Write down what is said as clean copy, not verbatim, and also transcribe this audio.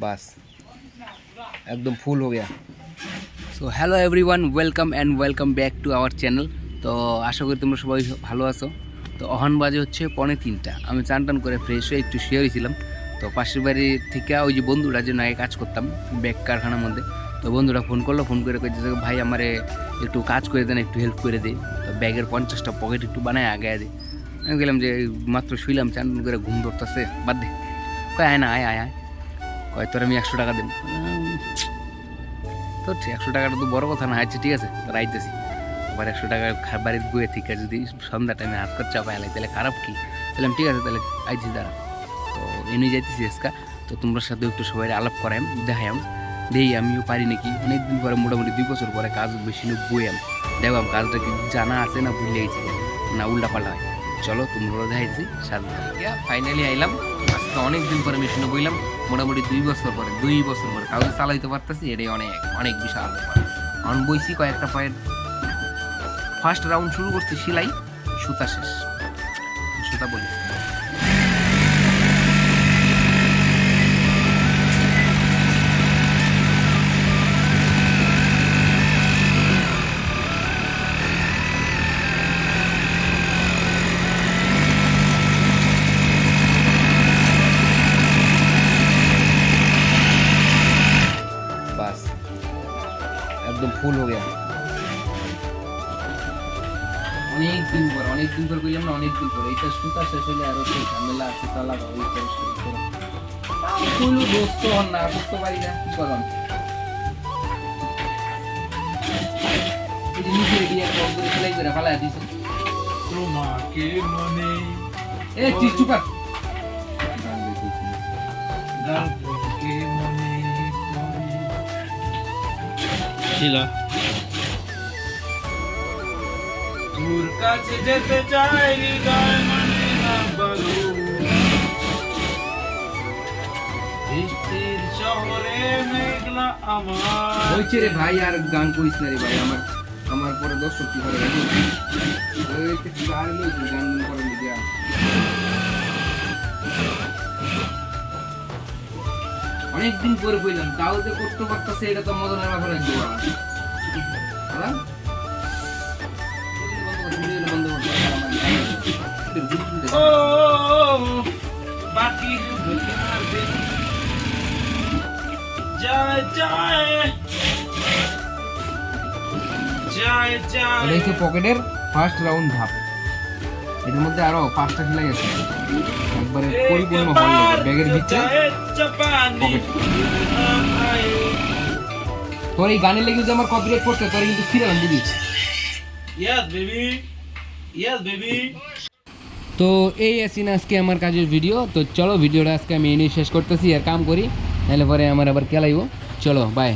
बस एकदम फुल हो गया। So hello everyone, welcome back to our channel. तो आशा करी তোমরা সবাই ভালো আছো। তো অহন বাজে হচ্ছে 2:45। আমি চান টান করে ফ্রেশ হয়ে একটু শুয়ে হয়েছিলাম। তো পাশের বাড়ি থেকে ওই যে বন্ধুরা যে আগে কাজ করতাম ব্যাগ কারখানার মধ্যে, তো বন্ধুরা ফোন করলো, ফোন করে কইছে ভাই আমারে একটু কাজ করে দেন, একটু হেল্প করে দিই, তো ব্যাগের 50টা পকেট একটু বানায় আগে দিই। আমি গেলাম যে মাত্র শুইলাম, চান টান করে ঘুম ধরতেছে, বাদ দে, কয় আয় না আয় আয় আয়, কয় তোর আমি 100 টাকা দেব। তো 100 টাকাটা তো বড় কথা না, আচ্ছা ঠিক আছে তোর আইতেছি। আবার 100 টাকা বাড়ির বইয়ে থেকে যদি সন্ধ্যা টাইমে হাত খরচা পাইলে তাহলে খারাপ কি? বললাম ঠিক আছে তাহলে আইছি দাঁড়া। তো এনে যাইতেছি এসকা, তো তোমরা সাথে একটু সবাই আলাপ করাইম, দেখাইম দেই আমিও পারি নাকি। অনেকদিন পরে, মোটামুটি 2 বছর পরে কাজ বেশি বইয়াম, দেখলাম কাজটা কি জানা আছে না ভুলে গেছি না উল্টা পাল্টা হয়। চলো তোমরাও দেখাইছি সাথে। ফাইনালি আইলাম আজকে, অনেকদিন পরে মেশিনে বইলাম, মোটামুটি 2 বছর পরে কাজ চালাইতে পারতেছি, এটাই অনেক অনেক বিশাল ব্যাপার। এখন বইছি কয়েকটা পায়ের ফার্স্ট রাউন্ড শুরু করছি, সেলাই সুতা শেষ, সুতা বলি बस एकदम फुल हो गया। অনেকদিন পর বললাম না, অনেকদিন পর এটা সুতা শেষ হলে আরো সেই ঝামেলা, সুতা লাগাও এই করে শুরু করো, ফুল দোস্ত না করতে পারি না, কি করলাম এই যে নিচে দিয়ে কল করে সেলাই করে ফালা দিয়েছি তোমাকে মনে এ চুপ গান গাইতেছি গানকে মনে শিলা তোর কাছে যেতে চাই, হৃদয় মানে না বলো, বৃষ্টির শহরে মেঘলা আমার। হইছে রে ভাই, আর গান করিস না রে ভাই, আমার পরে দর্শক কি করে গান করে মিডিয়া। অনেকদিন পরে বললাম, তাও যে করতে পারতেছে, এটা তো মদনের মাথায় রাখবো। পকেটের ফার্স্ট রাউন্ড ধাপ, এর মধ্যে আরো 5টা সেলাই আছে, একবারে পরিপূর্ণ হয়ে যাবে ব্যাগের ভিতরে পকেট। তোর এই গানে লেগে যে আমার কপিরাইট করতে, তোর কিন্তু ফিরালাম বুঝিস। তো এই আসি না আজকে আমার কাজের ভিডিও। তো চলো ভিডিওটা আজকে আমি এনে শেষ করতেছি, আর কাম করি, নাহলে পরে আমার আবার কেলাইব। চলো বাই।